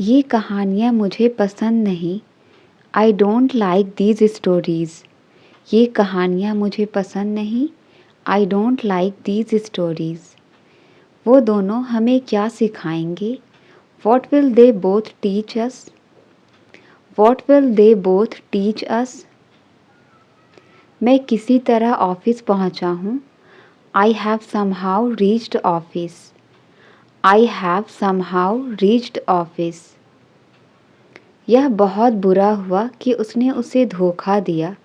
ये कहानियाँ मुझे पसंद नहीं। I don't like these stories. ये कहानियाँ मुझे पसंद नहीं। I don't like these stories. वो दोनों हमें क्या सिखाएंगे? What will they both teach us? What will they both teach us? मैं किसी तरह ऑफिस पहुंचा हूँ। I have somehow reached office. I have somehow reached office. यह बहुत बुरा हुआ कि उसने उसे धोखा दिया।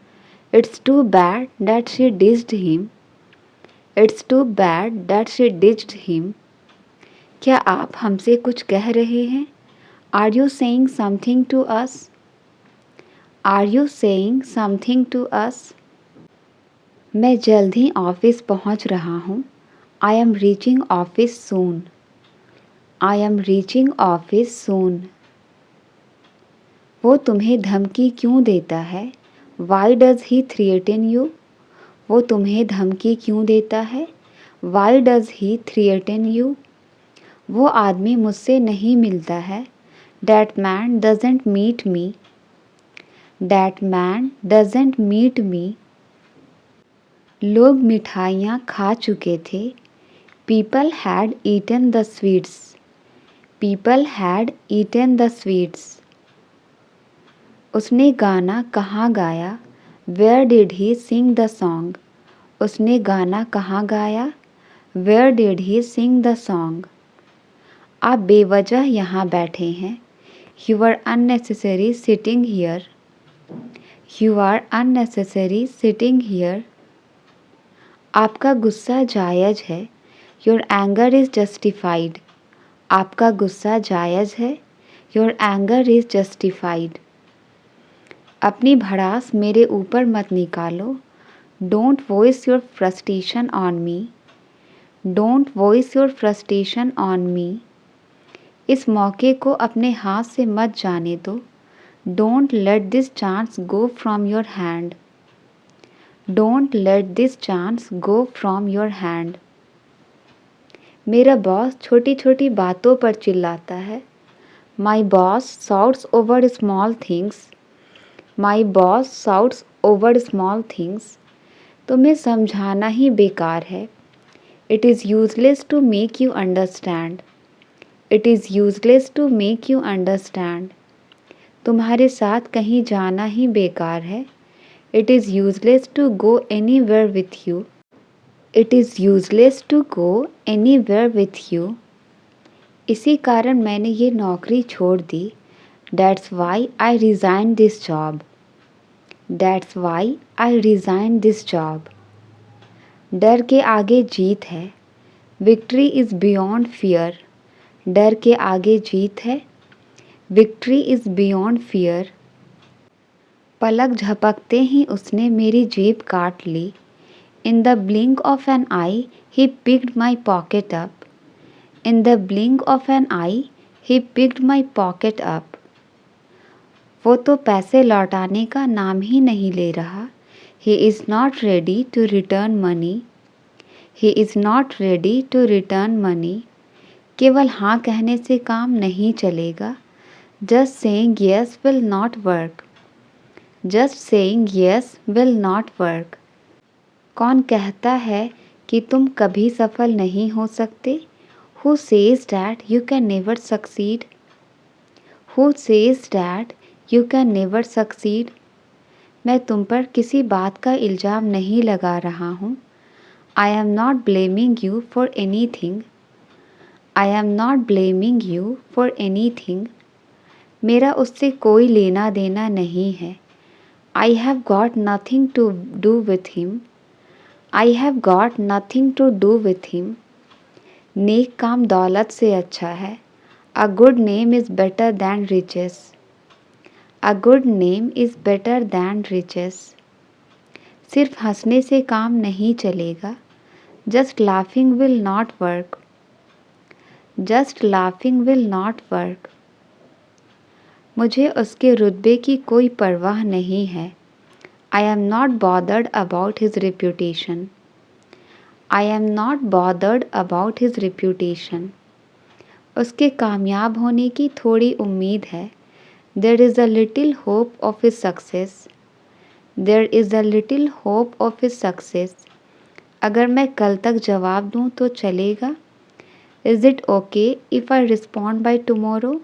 It's too bad that she dissed him. It's too bad that she dissed him. क्या आप हमसे कुछ कह रहे हैं? Are you saying something to us? Are you saying something to us? मैं जल्द ही ऑफिस पहुंच रहा हूँ। I am reaching office soon. I am reaching office soon. वो तुम्हें धमकी क्यों देता है? Why does he threaten you? वो तुम्हें धमकी क्यों देता है? Why does he threaten you? वो आदमी मुझसे नहीं मिलता है। That man doesn't meet me. That man doesn't meet me. लोग मिठाइयाँ खा चुके थे। People had eaten the sweets. People had eaten the sweets. उसने गाना कहाँ गाया? Where did he sing the song? उसने गाना कहाँ गाया? Where did he sing the song? आप बेवजह यहाँ बैठे हैं। You are unnecessary sitting here. You are unnecessary sitting here. आपका गुस्सा जायज़ है। Your anger is justified. आपका गुस्सा जायज़ है। Your anger is justified. अपनी भड़ास मेरे ऊपर मत निकालो। Don't voice your frustration on me. Don't voice your frustration on me. इस मौके को अपने हाथ से मत जाने दो। Don't let this chance go from your hand. Don't let this chance go from your hand. मेरा बॉस छोटी छोटी बातों पर चिल्लाता है। My boss shouts over small things. My boss shouts over small things. तुम्हें समझाना ही बेकार है। It is useless to make you understand. It is useless to make you understand. तुम्हारे साथ कहीं जाना ही बेकार है। It is useless to go anywhere with you. It is useless to go anywhere with you. इसी कारण मैंने ये नौकरी छोड़ दी। That's why I resign this job. That's why I resign this job. डर के आगे जीत है। Victory is beyond fear. डर के आगे जीत है। Victory is beyond fear. पलक झपकते ही उसने मेरी जेब काट ली। In the blink of an eye he picked my pocket up. In the blink of an eye he picked my pocket up. वो तो पैसे लौटाने का नाम ही नहीं ले रहा। He is not ready to return money. He is not ready to return money. केवल हाँ कहने से काम नहीं चलेगा। Just saying yes will not work. Just saying yes will not work. कौन कहता है कि तुम कभी सफल नहीं हो सकते? Who says that you can never succeed? Who says that you can never succeed? मैं तुम पर किसी बात का इल्ज़ाम नहीं लगा रहा हूँ। I am not blaming you for anything. I am not blaming you for anything. मेरा उससे कोई लेना देना नहीं है। I have got nothing to do with him. I have got nothing to do with him. नेक काम दौलत से अच्छा है। A good name is better than riches. A good name is better than riches. सिर्फ हंसने से काम नहीं चलेगा। Just laughing will not work. Just laughing will not work. मुझे उसके रुतबे की कोई परवाह नहीं है। I am not bothered about his reputation. I am not bothered about his reputation. उसके कामयाब होने की थोड़ी उम्मीद है। There is a little hope of his success. There is a little hope of his success. अगर मैं कल तक जवाब दूँ तो चलेगा? Is it okay if I respond by tomorrow?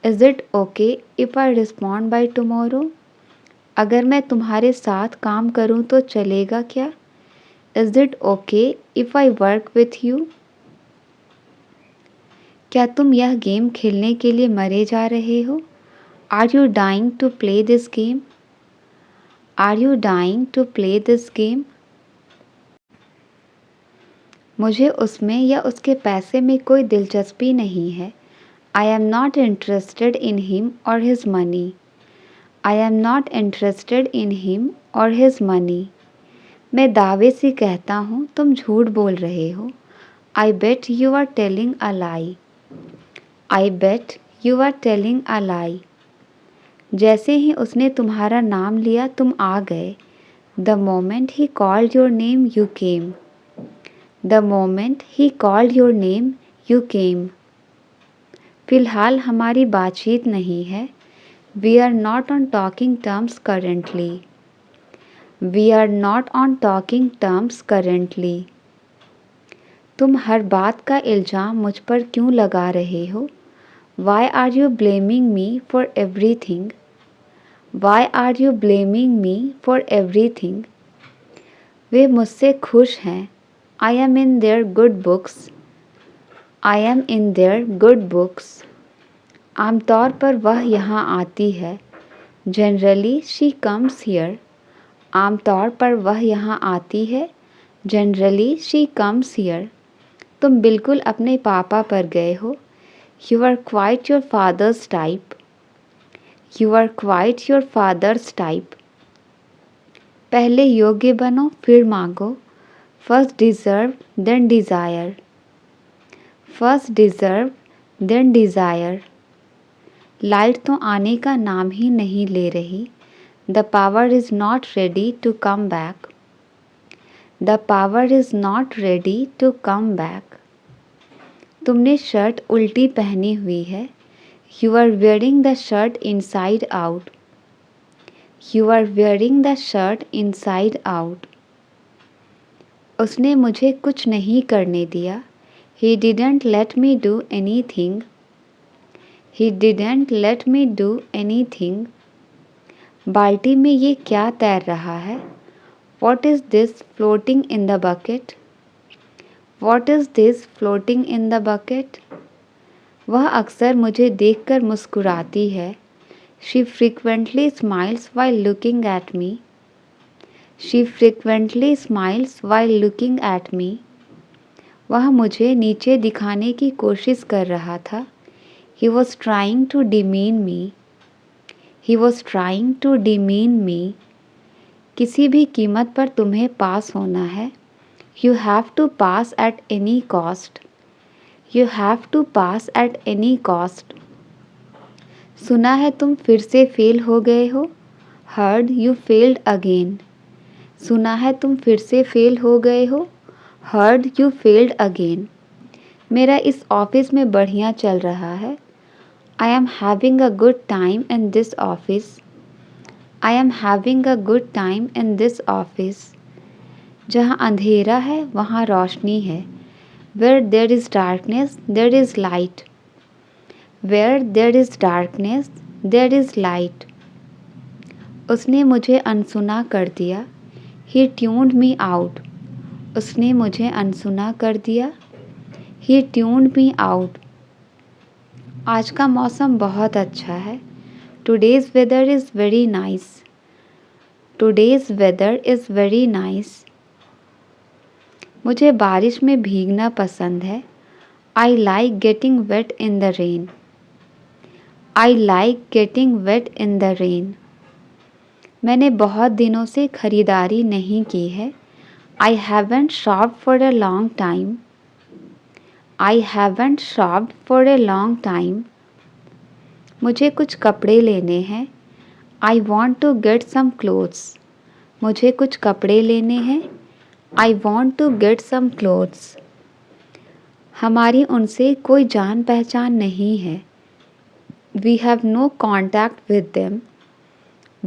Is it okay if I respond by tomorrow? अगर मैं तुम्हारे साथ काम करूँ तो चलेगा क्या? Is it okay if I work with you? क्या तुम यह गेम खेलने के लिए मरे जा रहे हो? Are you dying to play this game? Are you dying to play this game? मुझे उसमें या उसके पैसे में कोई दिलचस्पी नहीं है। I am not interested in him और his money. I am not interested in him और हिज मनी। मैं दावे से कहता हूँ तुम झूठ बोल रहे हो। I bet you are telling a lie. I bet you are telling a lie. जैसे ही उसने तुम्हारा नाम लिया तुम आ गए। The moment he called your name you came. The moment he called your name you came. फ़िलहाल हमारी बातचीत नहीं है। We are not on talking terms currently. We are not on talking terms currently. तुम हर बात का इल्ज़ाम मुझ पर क्यों लगा रहे हो? Why are you blaming me for everything? Why are you blaming me for everything? वे मुझसे खुश हैं। I am in their good books. I am in their good books. आमतौर पर वह यहाँ आती है। Generally she comes here. आमतौर पर वह यहाँ आती है। Generally she comes here. तुम बिल्कुल अपने पापा पर गए हो। You are quite your father's type. You are quite your father's type. पहले योग्य बनो फिर मांगो। First deserve then desire. First deserve then desire. Light तो आने का नाम ही नहीं ले रही। The power is not ready to come back. The power is not ready to come back. तुमने शर्ट उल्टी पहनी हुई है। You are wearing the shirt inside out. You are wearing the shirt inside out. उसने मुझे कुछ नहीं करने दिया। He didn't let me do anything. He didn't let me do anything. बाल्टी में ये क्या तैर रहा है? What is this floating in the bucket? What is this floating in the bucket? वह अक्सर मुझे देखकर मुस्कुराती है। She frequently smiles while looking at me. She frequently smiles while looking at me. वह मुझे नीचे दिखाने की कोशिश कर रहा था। He was trying to demean me. He was trying to demean me. किसी भी कीमत पर तुम्हें पास होना है। You have to pass at any cost. You have to pass at any cost. सुना है तुम फिर से फेल हो गए हो। Heard you failed again. सुना है तुम फिर से फेल हो गए हो। Heard you failed again. मेरा इस ऑफिस में बढ़िया चल रहा है। I am having a good time in this office. I am having a good time in this office. जहाँ अंधेरा है वहाँ रोशनी है। Where there is darkness, there is light. Where there is darkness, there is light. उसने मुझे अनसुना कर दिया। He tuned me out. उसने मुझे अनसुना कर दिया। He tuned me out. आज का मौसम बहुत अच्छा है। Today's weather is very nice. Today's weather is very nice. मुझे बारिश में भीगना पसंद है। I like getting wet in the rain. I like getting wet in the rain. मैंने बहुत दिनों से खरीदारी नहीं की है। I haven't shopped for a long time. I haven't shopped for a long time. मुझे कुछ कपड़े लेने हैं। I want to get some clothes. मुझे कुछ कपड़े लेने हैं। I want to get some clothes. हमारी उनसे कोई जान पहचान नहीं है। We have no contact with them.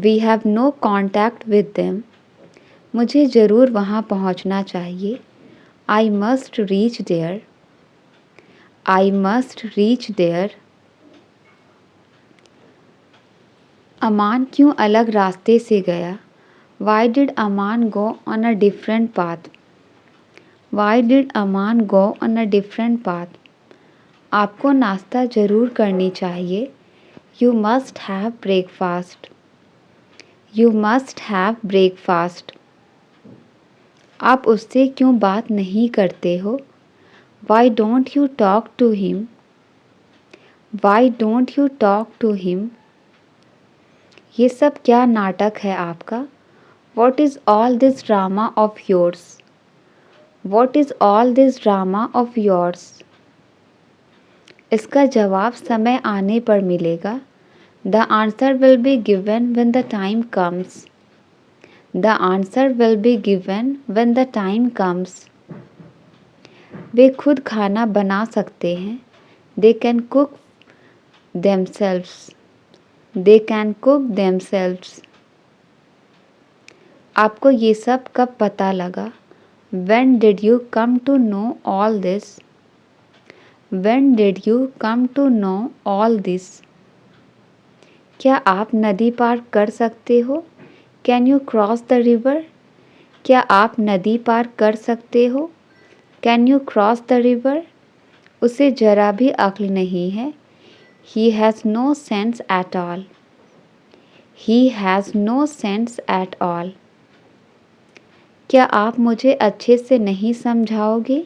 We have no contact with them. मुझे ज़रूर वहाँ पहुँचना चाहिए। I must reach there. I must reach there. अमान क्यों अलग रास्ते से गया? Why did Aman go on a different path? Why did Aman go on a different path? आपको नाश्ता ज़रूर करनी चाहिए। You must have breakfast. You must have breakfast. आप उससे क्यों बात नहीं करते हो? Why don't you talk to him? Why don't you talk to him? ये सब क्या नाटक है आपका? What is all this drama of yours? What is all this drama of yours? इसका जवाब समय आने पर मिलेगा। The answer will be given when the time comes. The answer will be given when the time comes. वे खुद खाना बना सकते हैं। They can cook themselves. They can cook themselves. आपको ये सब कब पता लगा? When did you come to know all this? When did you come to know all this? क्या आप नदी पार कर सकते हो? Can you cross the river? क्या आप नदी पार कर सकते हो? Can you cross the river? उसे जरा भी अक्ल नहीं है। He has no sense at all. He has no sense at all. क्या आप मुझे अच्छे से नहीं समझाओगे?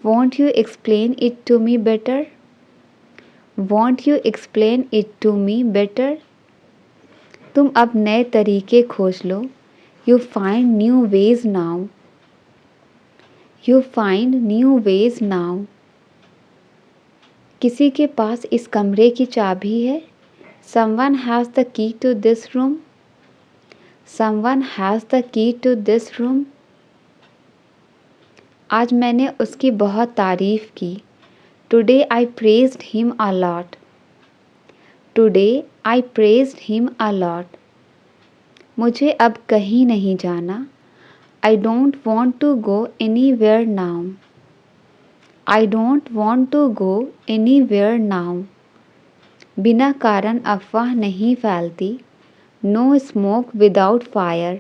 Won't you explain it to me better? Won't you explain it to me better? तुम अब नए तरीके खोज लो। You find new ways now. You find new ways now. किसी के पास इस कमरे की चाबी है? Someone has the key to this room. Someone has the key to this room. आज मैंने उसकी बहुत तारीफ़ की। Today I praised him a lot. Today I praised him a lot. मुझे अब कहीं नहीं जाना। I don't want to go anywhere now. I don't want to go anywhere now. बिना कारण अफवाह नहीं फैलती। No smoke without fire.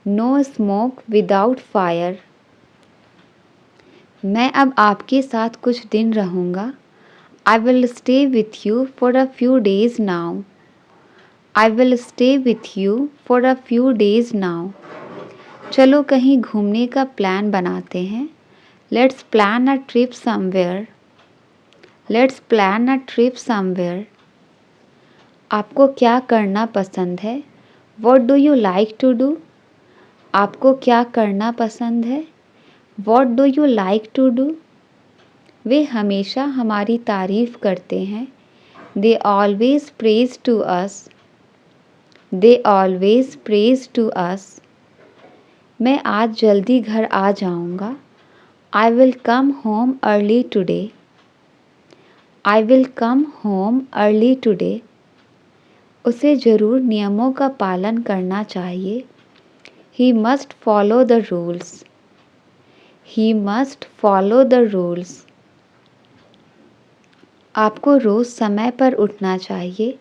No smoke without fire. मैं अब आपके साथ कुछ दिन रहूँगा। I will stay with you for a few days now. I will stay with you for a few days now. चलो कहीं घूमने का प्लान बनाते हैं। Let's plan a trip somewhere. Let's plan a trip somewhere. आपको क्या करना पसंद है? What do you like to do? आपको क्या करना पसंद है? What do you like to do? वे हमेशा हमारी तारीफ़ करते हैं। They always praise to us. They always praise to us. मैं आज जल्दी घर आ जाऊँगा। I will come home early today. I will come home early today. उसे ज़रूर नियमों का पालन करना चाहिए। He must follow the rules. He must follow the rules. आपको रोज़ समय पर उठना चाहिए।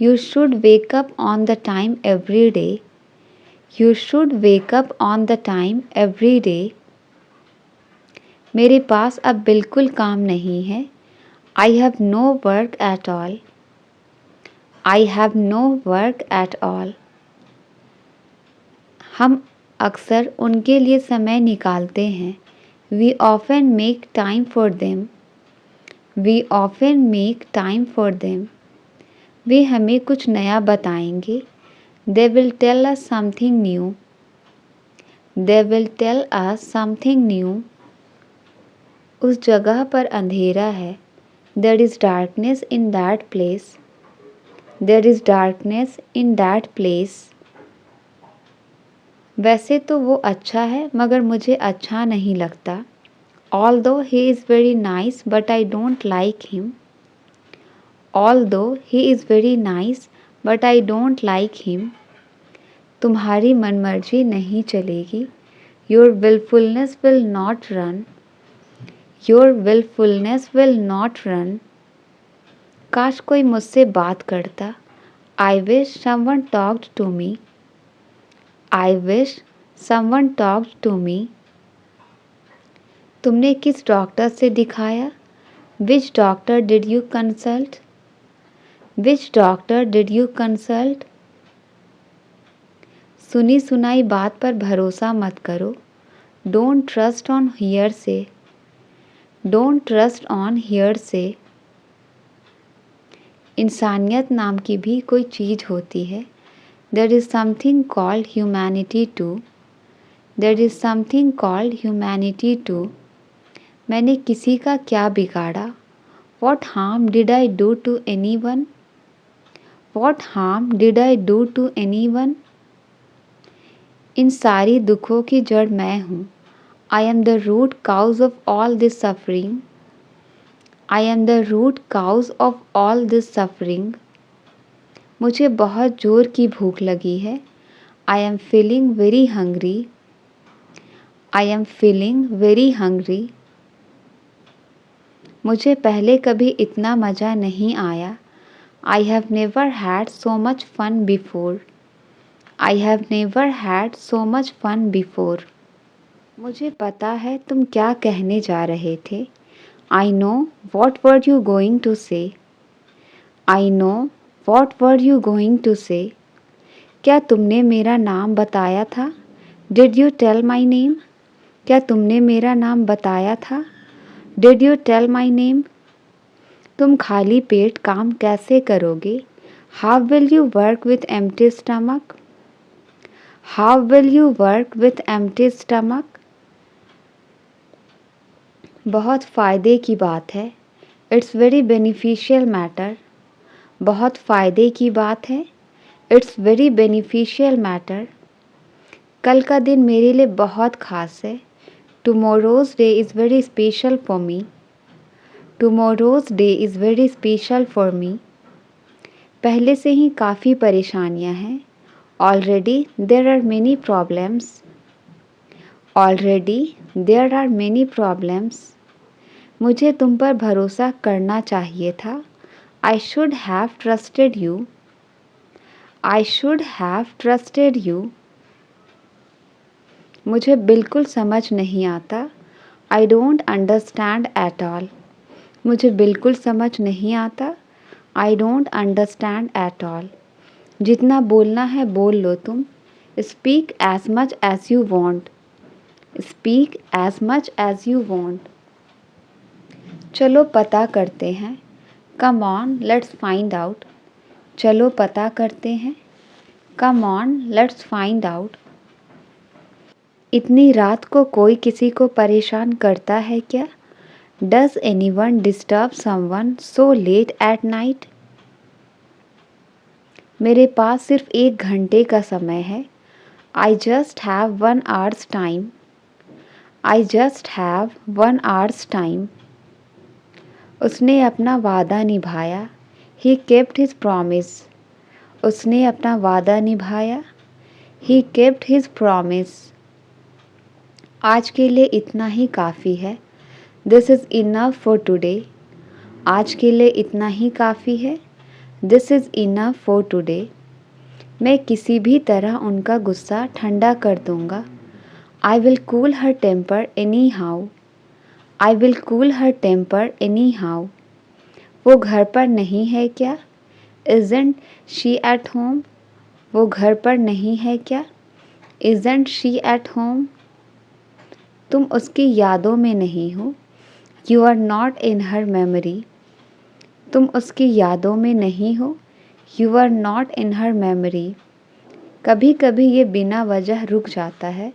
You should wake up on the time every day. You should wake up on the time every day. मेरे पास अब बिल्कुल काम नहीं है। I have no work at all. I have no work at all. हम अक्सर उनके लिए समय निकालते हैं। We often make time for them. We often make time for them. वे हमें कुछ नया बताएंगे। They will tell us something new. They will tell us something new. उस जगह पर अंधेरा है। There is darkness in that place. There is darkness in that place. वैसे तो वो अच्छा है मगर मुझे अच्छा नहीं लगता। Although he is very nice, but I don't like him. Although he is very nice, but I don't like him. तुम्हारी मनमर्जी नहीं चलेगी. Your willfulness will not run. Your willfulness will not run. काश कोई मुझसे बात करता. I wish someone talked to me. I wish someone talked to me. तुमने किस डॉक्टर से दिखाया? Which doctor did you consult? Which doctor did you consult? सुनी सुनाई बात पर भरोसा मत करो. Don't trust on hearsay. Don't trust on hearsay. इंसानियत नाम की भी कोई चीज़ होती है. There is something called humanity too. There is something called humanity too. मैंने किसी का क्या बिगाड़ा? What harm did I do to anyone? What harm did I do to anyone? इन सारी दुखों की जड़ मैं हूँ. I am the root cause of all this suffering. I am the root cause of all this suffering. मुझे बहुत जोर की भूख लगी है. I am feeling very hungry. I am feeling very hungry. मुझे पहले कभी इतना मज़ा नहीं आया. I have never had so much fun before. I have never had so much fun before. मुझे पता है तुम क्या कहने जा रहे थे. I know what were you going to say. I know what were you going to say. क्या तुमने मेरा नाम बताया था? Did you tell my name? क्या तुमने मेरा नाम बताया था? Did you tell my name? तुम खाली पेट काम कैसे करोगे? How will you work with empty stomach? How will you work with empty stomach? बहुत फ़ायदे की बात है. It's very beneficial matter. बहुत फ़ायदे की बात है. It's very beneficial matter. कल का दिन मेरे लिए बहुत ख़ास है. Tomorrow's day is very special for me. Tomorrow's day is very special for me. पहले से ही काफ़ी परेशानियां हैं. Already there are many problems. Already there are many problems. मुझे तुम पर भरोसा करना चाहिए था. I should have trusted you. I should have trusted you. मुझे बिल्कुल समझ नहीं आता. I don't understand at all. मुझे बिल्कुल समझ नहीं आता. I don't understand at all. जितना बोलना है बोल लो तुम. Speak as much as you want. Speak as much as you want. चलो पता करते हैं. Come on, let's find out. चलो पता करते हैं. Come on, let's find out. इतनी रात को कोई किसी को परेशान करता है क्या? Does anyone disturb someone so late at night? मेरे पास सिर्फ 1 घंटे का समय है. I just have 1 hour's time. I just have 1 hour's time. उसने अपना वादा निभाया. He kept his promise. उसने अपना वादा निभाया. He kept his promise. आज के लिए इतना ही काफ़ी है. This is enough for today. आज के लिए इतना ही काफ़ी है. This is enough for today. मैं किसी भी तरह उनका गुस्सा ठंडा कर दूँगा. I will cool her temper anyhow. I will cool her temper anyhow. वो घर पर नहीं है क्या? Isn't she at home? वो घर पर नहीं है क्या? Isn't she at home? तुम उसकी यादों में नहीं हो. You are not in her memory. तुम उसकी यादों में नहीं हो. You are not in her memory. कभी कभी ये बिना वजह रुक जाता है.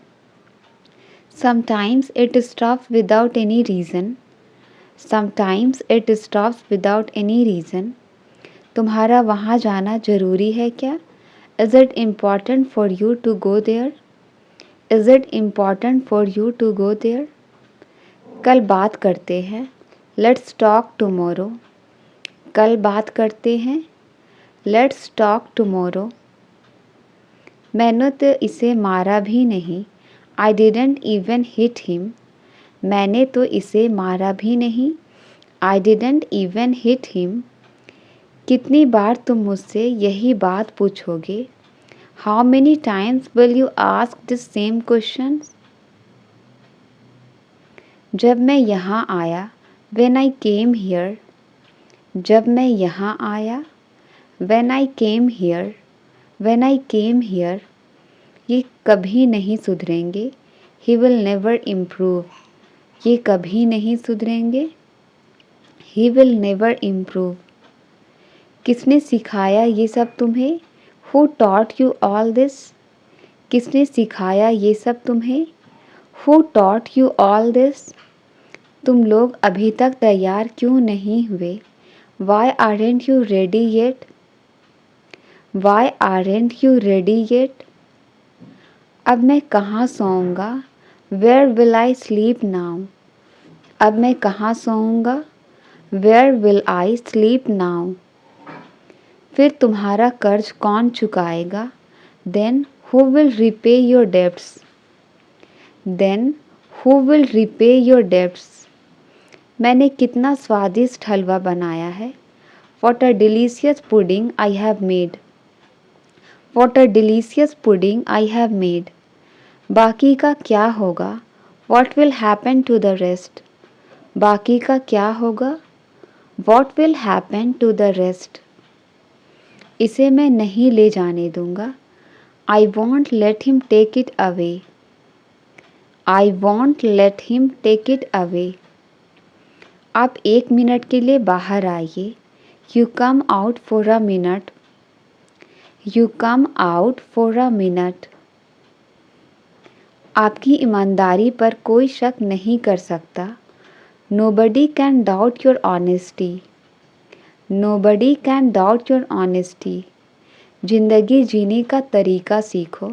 Sometimes it stops without any reason. Sometimes it stops without any reason. तुम्हारा वहाँ जाना ज़रूरी है क्या? Is it important for you to go there? Is it important for you to go there? कल बात करते हैं, लेट्स टॉक टुमारो। कल बात करते हैं, लेट्स टॉक टुमारो। मैंने तो इसे मारा भी नहीं, I didn't even hit him. मैंने तो इसे मारा भी नहीं, I didn't even hit him. कितनी बार तुम मुझसे यही बात पूछोगे? How many times will you ask this same questions? जब मैं यहाँ आया, when I came here। जब मैं यहाँ आया, when I came here, when I came here। ये कभी नहीं सुधरेंगे, he will never improve। ये कभी नहीं सुधरेंगे, he will never improve। किसने सिखाया ये सब तुम्हें? Who taught you all this? किसने सिखाया ये सब तुम्हें? Who taught you all this? तुम लोग अभी तक तैयार क्यों नहीं हुए? Why aren't you ready yet? Why aren't you ready yet? अब मैं कहाँ सोऊंगा? Where will I sleep now? अब मैं कहाँ सोऊंगा? Where will I sleep now? फिर तुम्हारा कर्ज कौन चुकाएगा? Then who will repay your debts? Then who will repay your debts? मैंने कितना स्वादिष्ट हलवा बनाया है। What a delicious pudding I have made। What a delicious pudding I have made। बाकी का क्या होगा? What will happen to the rest? बाकी का क्या होगा? What will happen to the rest? इसे मैं नहीं ले जाने दूंगा। I won't let him take it away। I won't let him take it away। आप 1 मिनट के लिए बाहर आइए। You come out for a minute। You come out for a minute। आपकी ईमानदारी पर कोई शक नहीं कर सकता। Nobody can doubt your honesty। Nobody can doubt your honesty। जिंदगी जीने का तरीका सीखो।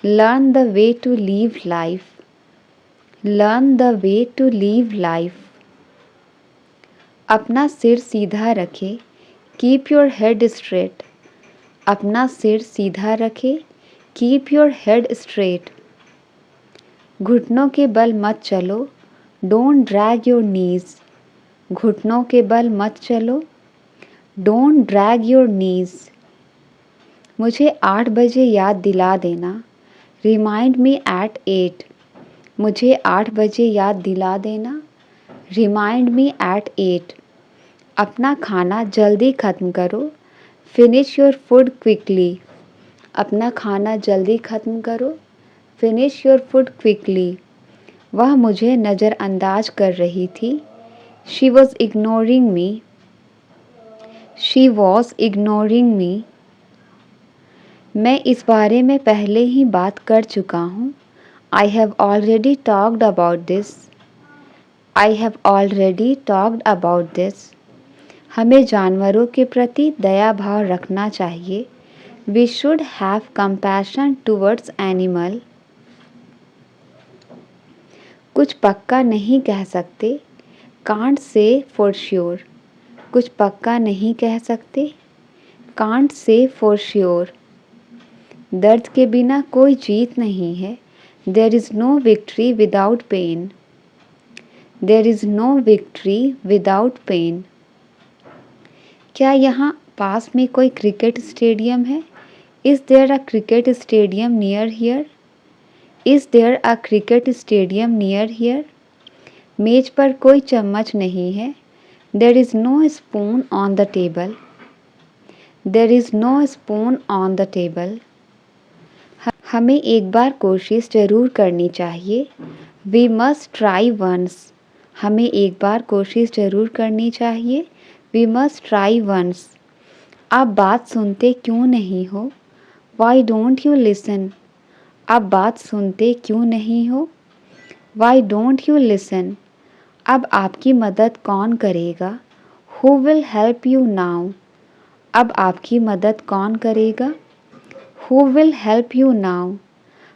Learn the way to live life। Learn the way to live life। अपना सिर सीधा रखे। Keep your head straight। अपना सिर सीधा रखे। Keep your head straight। घुटनों के बल मत चलो। Don't drag your knees। घुटनों के बल मत चलो। Don't drag your knees। मुझे 8 बजे याद दिला देना। Remind me at 8। मुझे 8 बजे याद दिला देना। Remind me at 8। अपना खाना जल्दी ख़त्म करो। Finish your food quickly। अपना खाना जल्दी ख़त्म करो। Finish your food quickly। वह मुझे नज़रअंदाज कर रही थी। She was ignoring me। She was ignoring me। मैं इस बारे में पहले ही बात कर चुका हूँ। I have already talked about this। I have already talked about this। हमें जानवरों के प्रति दया भाव रखना चाहिए। We should have compassion towards animal। कुछ पक्का नहीं कह सकते। Can't say for sure। कुछ पक्का नहीं कह सकते। Can't say for sure। दर्द के बिना कोई जीत नहीं है। There is no victory without pain। There is no victory without pain। क्या यहाँ पास में कोई क्रिकेट स्टेडियम है? Is there a cricket stadium near here? Is there a cricket stadium near here? मेज पर कोई चम्मच नहीं है। There is no spoon on the table। There is no spoon on the table। हमें एक बार कोशिश ज़रूर करनी चाहिए। We must try once। हमें एक बार कोशिश ज़रूर करनी चाहिए। We must try once। आप बात सुनते क्यों नहीं हो? Why don't you listen? आप बात सुनते क्यों नहीं हो? Why don't you listen? अब आपकी मदद कौन करेगा? Who will help you now? अब आपकी मदद कौन करेगा? Who will help you now?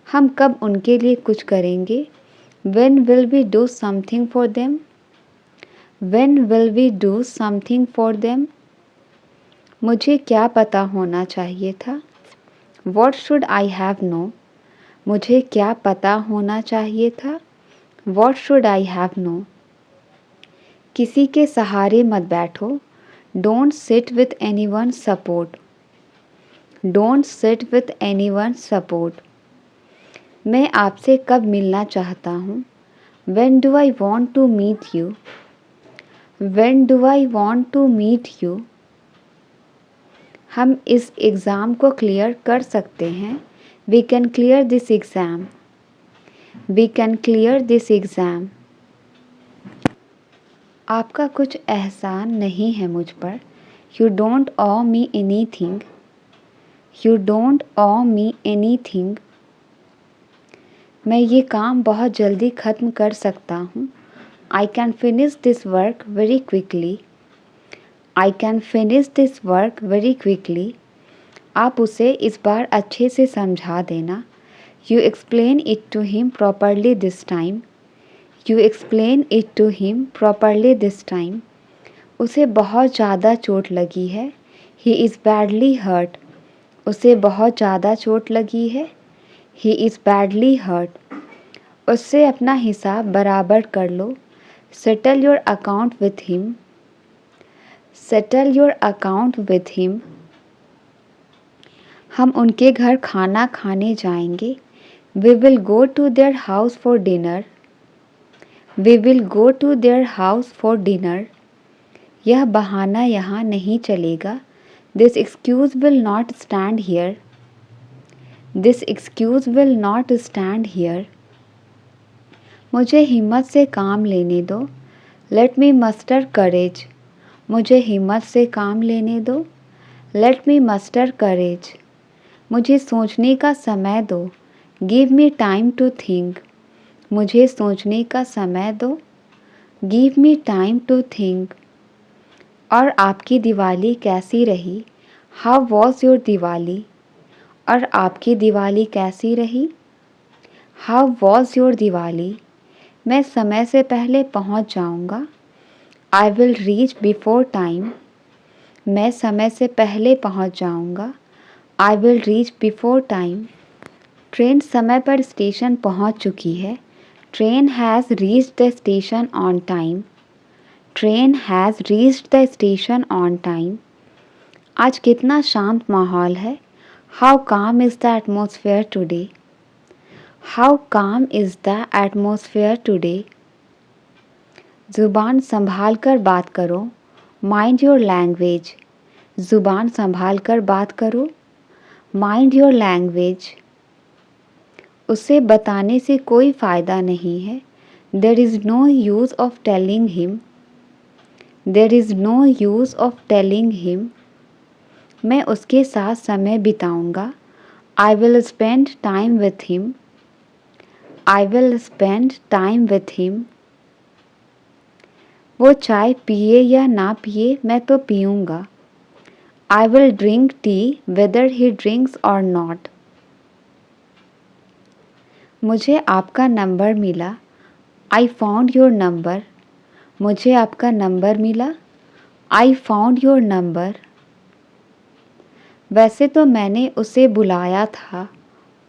हम कब उनके लिए कुछ करेंगे? When will we do something for them? When will we do something for them? मुझे क्या पता होना चाहिए था? What should I have known? मुझे क्या पता होना चाहिए था? What should I have known? किसी के सहारे मत बैठो. Don't sit with anyone's support. Don't sit with anyone's support. मैं आपसे कब मिलना चाहता हूँ? When do I want to meet you? When do I want to meet you? हम इस एग्ज़ाम को क्लियर कर सकते हैं. We can clear this exam. We can clear this exam. आपका कुछ एहसान नहीं है मुझ पर. You don't owe me anything. You don't owe me anything. मैं ये काम बहुत जल्दी ख़त्म कर सकता हूँ. I can finish this work very quickly. I can finish this work very quickly. आप उसे इस बार अच्छे से समझा देना. You explain it to him properly this time. You explain it to him properly this time. उसे बहुत ज़्यादा चोट लगी है. He is badly hurt. उसे बहुत ज़्यादा चोट लगी है. He is badly hurt. उससे अपना हिसाब बराबर कर लो. Settle your account with him. Settle your account with him. हम उनके घर खाना खाने जाएंगे. We will go to their house for dinner. We will go to their house for dinner. यह बहाना यहाँ नहीं चलेगा. This excuse will not stand here. This excuse will not stand here. मुझे हिम्मत से काम लेने दो. Let me muster courage. मुझे हिम्मत से काम लेने दो. Let me muster courage. मुझे सोचने का समय दो. Give me time to think. मुझे सोचने का समय दो. Give me time to think. और आपकी दिवाली कैसी रही? How was your Diwali? और आपकी दिवाली कैसी रही? How was your Diwali? मैं समय से पहले पहुंच जाऊंगा. I will reach before time. मैं समय से पहले पहुंच जाऊंगा. I will reach before time. Train समय पर स्टेशन पहुंच चुकी है. Train has reached the station on time. Train has reached the station on time. आज कितना शांत माहौल है. How calm is the atmosphere today. How calm is the atmosphere today. ज़ुबान संभाल कर बात करो. Mind your language. ज़ुबान संभाल कर बात करो. Mind your language. उसे बताने से कोई फ़ायदा नहीं है. There is no use of telling him. There is no use of telling him. मैं उसके साथ समय बिताऊंगा. I will spend time with him. I will spend time with him. वो चाय पिए या ना पिए मैं तो पीऊँगा. I will drink tea whether he drinks or not. मुझे आपका नंबर मिला. I found your number. मुझे आपका नंबर मिला. I found your number. वैसे तो मैंने उसे बुलाया था.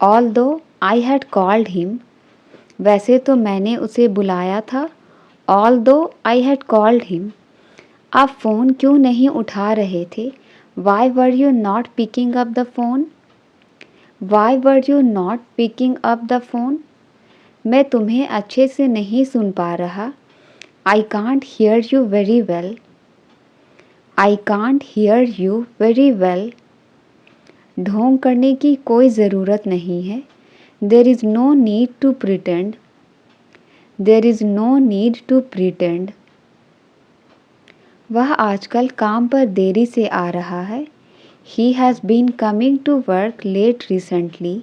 Although I had called him. वैसे तो मैंने उसे बुलाया था. Although I had called him. आप फ़ोन क्यों नहीं उठा रहे थे? Why were you not picking up the phone? Why were you not picking up the phone? मैं तुम्हें अच्छे से नहीं सुन पा रहा. I can't hear you very well. I can't hear you very well. ढोंग करने की कोई ज़रूरत नहीं है. There is no need to pretend. There is no need to pretend. वह आजकल काम पर देरी से आ रहा है. He has been coming to work late recently.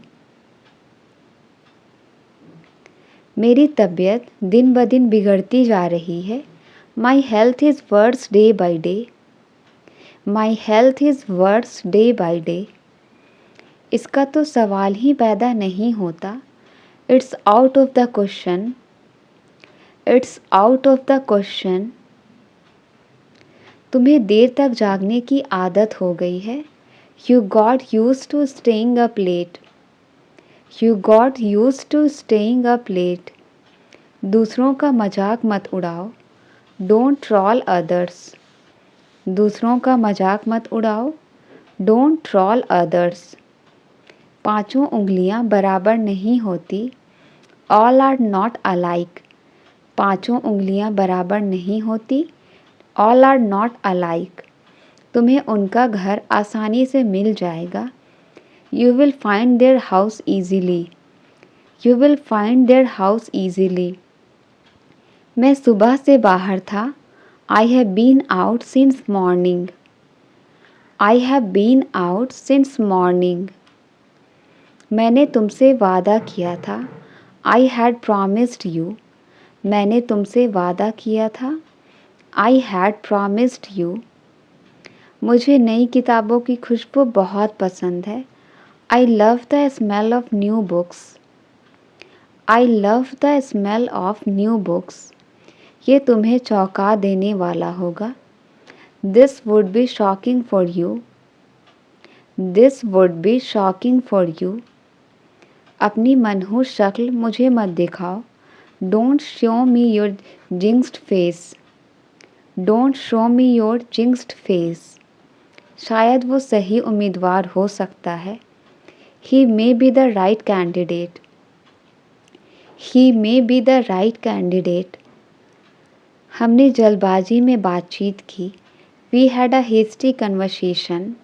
मेरी तबीयत दिन ब दिन बिगड़ती जा रही है. My health is worse day by day. My health is worse day by day. इसका तो सवाल ही पैदा नहीं होता. It's out of the question. It's out of the question. तुम्हें देर तक जागने की आदत हो गई है। You got used to staying up late. You got used to staying up late. दूसरों का मजाक मत उड़ाओ। Don't troll others. दूसरों का मजाक मत उड़ाओ। Don't troll others. पांचों उंगलियां बराबर नहीं होती। All are not alike. पांचों उंगलियां बराबर नहीं होती। All are not alike. तुम्हें उनका घर आसानी से मिल जाएगा। You will find their house easily. You will find their house easily. मैं सुबह से बाहर था। I have been out since morning. I have been out since morning. मैंने तुमसे वादा किया था। I had promised you. मैंने तुमसे वादा किया था। I had promised you. मुझे नई किताबों की खुशबू बहुत पसंद है। I love the smell of new books. I love the smell of new books. ये तुम्हें चौंका देने वाला होगा। This would be shocking for you. This would be shocking for you. अपनी मनहूस शक्ल मुझे मत दिखाओ। Don't show me your jinxed face. Don't show me your jinxed face. शायद वो सही उम्मीदवार हो सकता है। He may be the right candidate. He may be the right candidate. हमने जल्दबाजी में बातचीत की। We had a hasty conversation.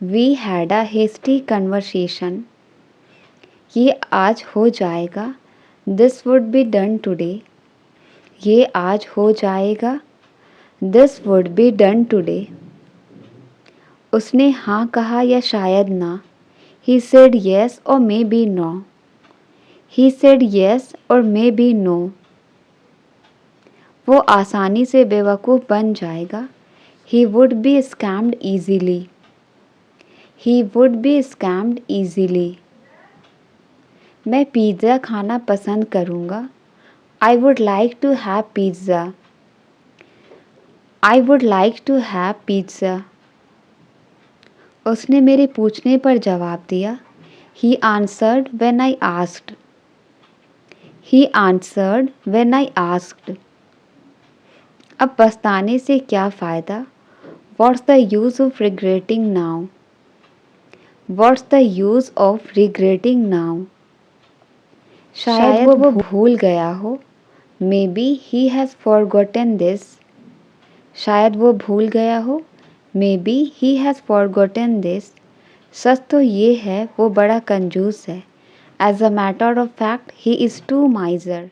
We had a hasty conversation. ये आज हो जाएगा। This would be done today. ये आज हो जाएगा। This would be done today. उसने हाँ कहा या शायद ना। ही सेड येस और maybe no. He said yes और मे बी नो। वो आसानी से बेवकूफ़ बन जाएगा। He would be scammed easily. He would be scammed easily. मैं पिज़्ज़ा खाना पसंद करूँगा। I would like to have pizza. I would like to have pizza. उसने मेरे पूछने पर जवाब दिया। He answered when I asked. He answered when I asked. अब पछताने से क्या फ़ायदा। What's the use of regretting now. What's the use of regretting now. शायद वो भूल गया हो। Maybe he has forgotten this. शायद वो भूल गया हो। Maybe he has forgotten this. सच तो ये है वो बड़ा कंजूस है। As a matter of fact he is too माइजर।